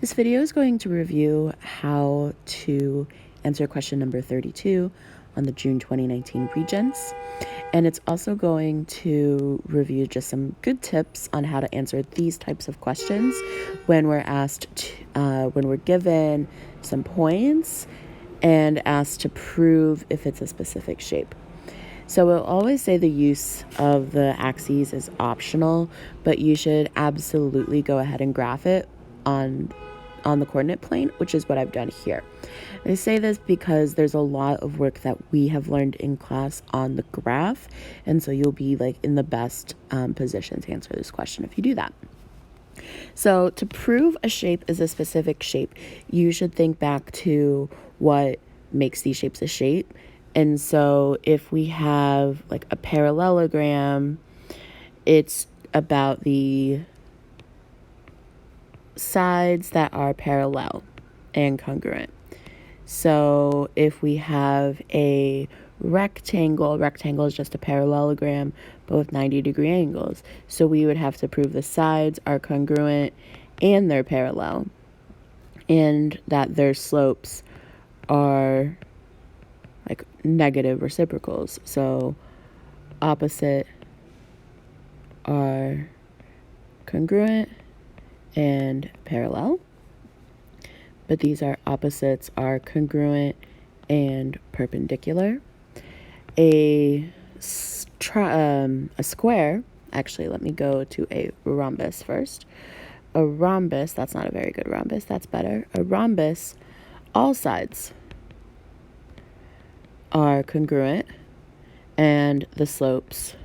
This video is going to review how to answer question number 32 on the June 2019 Regents. And it's also going to review just some good tips on how to answer these types of questions when we're when we're given some points and asked to prove if it's a specific shape. So we'll always say the use of the axes is optional, but you should absolutely go ahead and graph it on the coordinate plane, which is what I've done here. I say this because there's a lot of work that we have learned in class on the graph, and so you'll be like in the best position to answer this question if you do that. So to prove a shape is a specific shape, you should think back to what makes these shapes a shape. And so if we have like a parallelogram, it's about the sides that are parallel and congruent. So if we have a rectangle is just a parallelogram, but with 90-degree angles. So we would have to prove the sides are congruent and they're parallel, and that their slopes are like negative reciprocals. So opposite are congruent and parallel, but these are opposites are congruent and perpendicular. A square, actually, let me go to a rhombus first. A rhombus, that's not a very good rhombus, that's better. A rhombus, all sides are congruent and the slopes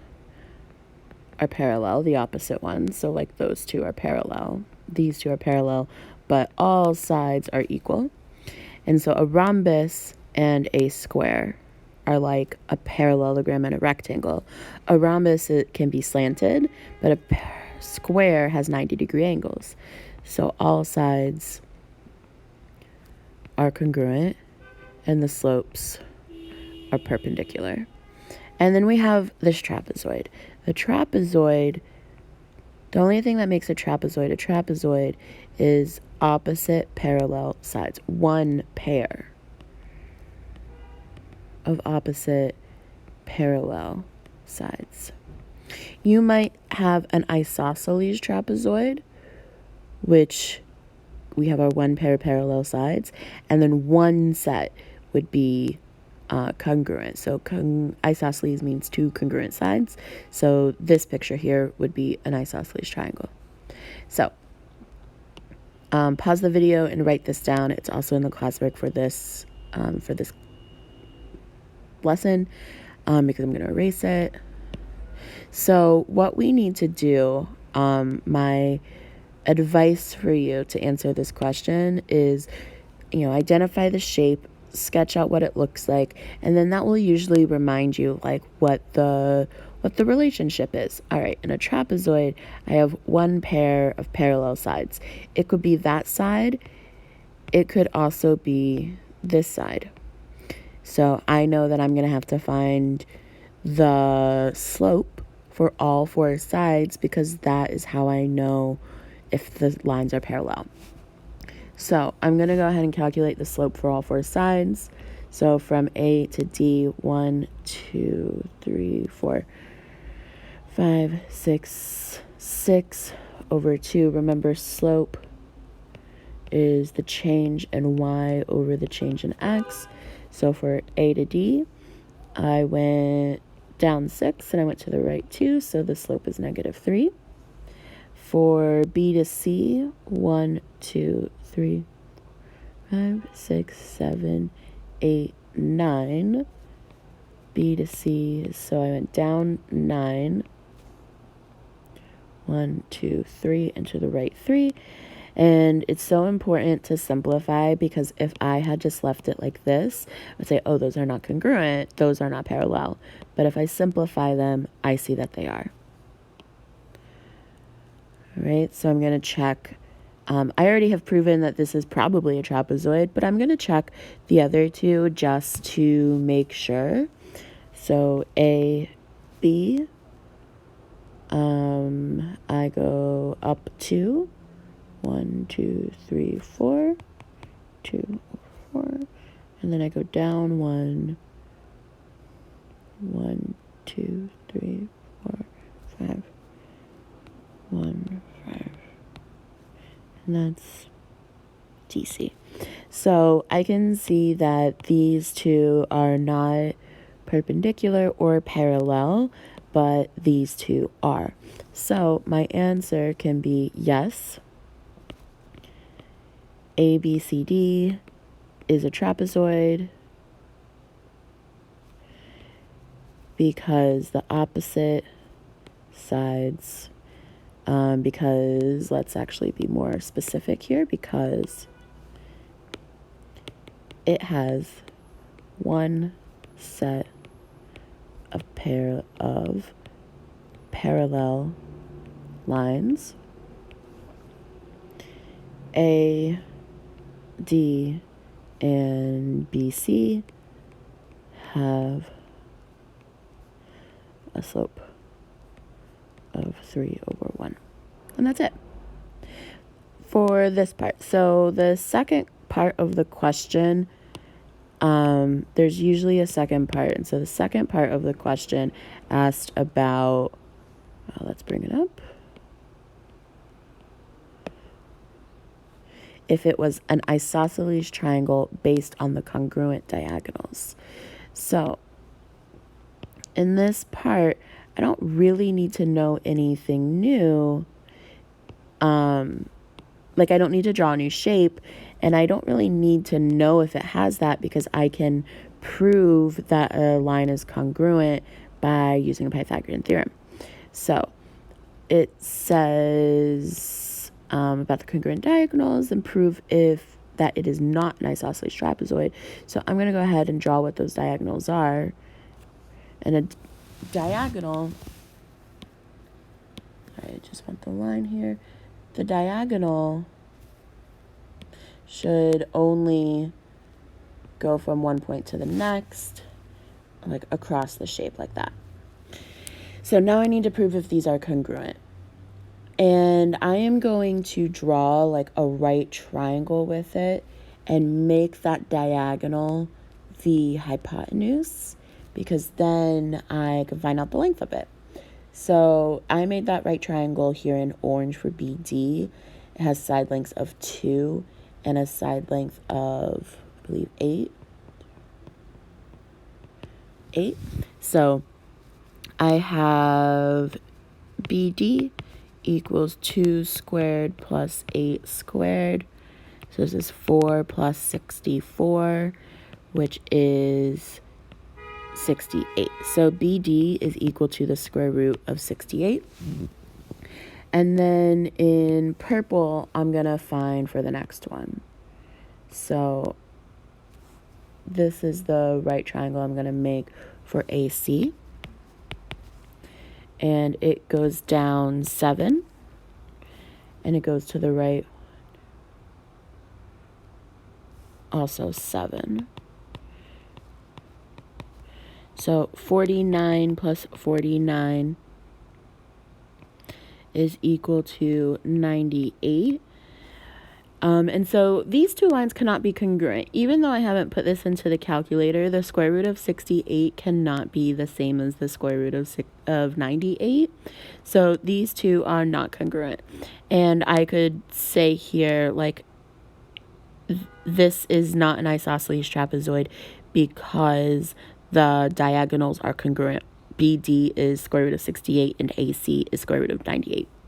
are parallel, the opposite ones. So like those two are parallel, these two are parallel, but all sides are equal. And so a rhombus and a square are like a parallelogram and a rectangle. A rhombus, it can be slanted, but a square has 90-degree angles. So all sides are congruent and the slopes are perpendicular. And then we have this trapezoid. The trapezoid, the only thing that makes a trapezoid is opposite parallel sides. One pair of opposite parallel sides. You might have an isosceles trapezoid, which we have our one pair of parallel sides, and then one set would be congruent. So isosceles means two congruent sides. So this picture here would be an isosceles triangle. So pause the video and write this down. It's also in the classwork for this lesson because I'm going to erase it. So what we need to do, my advice for you to answer this question is, identify the shape, sketch out what it looks like, and then that will usually remind you like what the relationship is. All right, in a trapezoid, I have one pair of parallel sides. It could be that side. It could also be this side. So I know that I'm going to have to find the slope for all four sides because that is how I know if the lines are parallel. So I'm going to go ahead and calculate the slope for all four sides. So from A to D, 1, 2, 3, 4, 5, 6, 6 over 2. Remember, slope is the change in y over the change in x. So for A to D, I went down 6 and I went to the right 2. So the slope is -3. For B to C, 1, 2, 3, 5, 6, 7, 8, 9. B to C, so I went down 9. 1, 2, 3, and to the right 3. And it's so important to simplify because if I had just left it like this, I would say, oh, those are not congruent, those are not parallel. But if I simplify them, I see that they are. All right, so I'm going to check. I already have proven that this is probably a trapezoid, but I'm going to check the other two just to make sure. So A, B, I go up 2, 1, 2, 3, 4, 2, 4, and then I go down 1, 1, 2, 3, 4, 5, 1, 5, and that's DC. So I can see that these two are not perpendicular or parallel, but these two are. So my answer can be yes, ABCD is a trapezoid because the opposite sides, because let's actually be more specific here, because it has one set of parallel lines. A, D, and BC have a slope of 3/1. And that's it for this part. So the second part of the question, there's usually a second part. And so the second part of the question asked about, let's bring it up. If it was an isosceles triangle based on the congruent diagonals. So in this part, I don't really need to know anything new. Like I don't need to draw a new shape, and I don't really need to know if it has that because I can prove that a line is congruent by using a Pythagorean theorem. So it says about the congruent diagonals and prove if that it is not an isosceles trapezoid. So I'm going to go ahead and draw what those diagonals are. And a diagonal, I just want the line here. The diagonal should only go from one point to the next, like across the shape like that. So now I need to prove if these are congruent. And I am going to draw like a right triangle with it and make that diagonal the hypotenuse, because then I can find out the length of it. So I made that right triangle here in orange for BD. It has side lengths of 2 and a side length of, I believe, 8. So I have BD equals 2 squared plus 8 squared. So this is 4 plus 64, which is 68. So BD is equal to the square root of 68. And then in purple, I'm going to find for the next one. So this is the right triangle I'm going to make for AC. And it goes down 7. And it goes to the right also 7. So 49 plus 49 is equal to 98. And so these two lines cannot be congruent. Even though I haven't put this into the calculator, the square root of 68 cannot be the same as the square root of 98. So these two are not congruent. And I could say here, like, this is not an isosceles trapezoid because the diagonals are congruent. BD is square root of 68 and AC is square root of 98.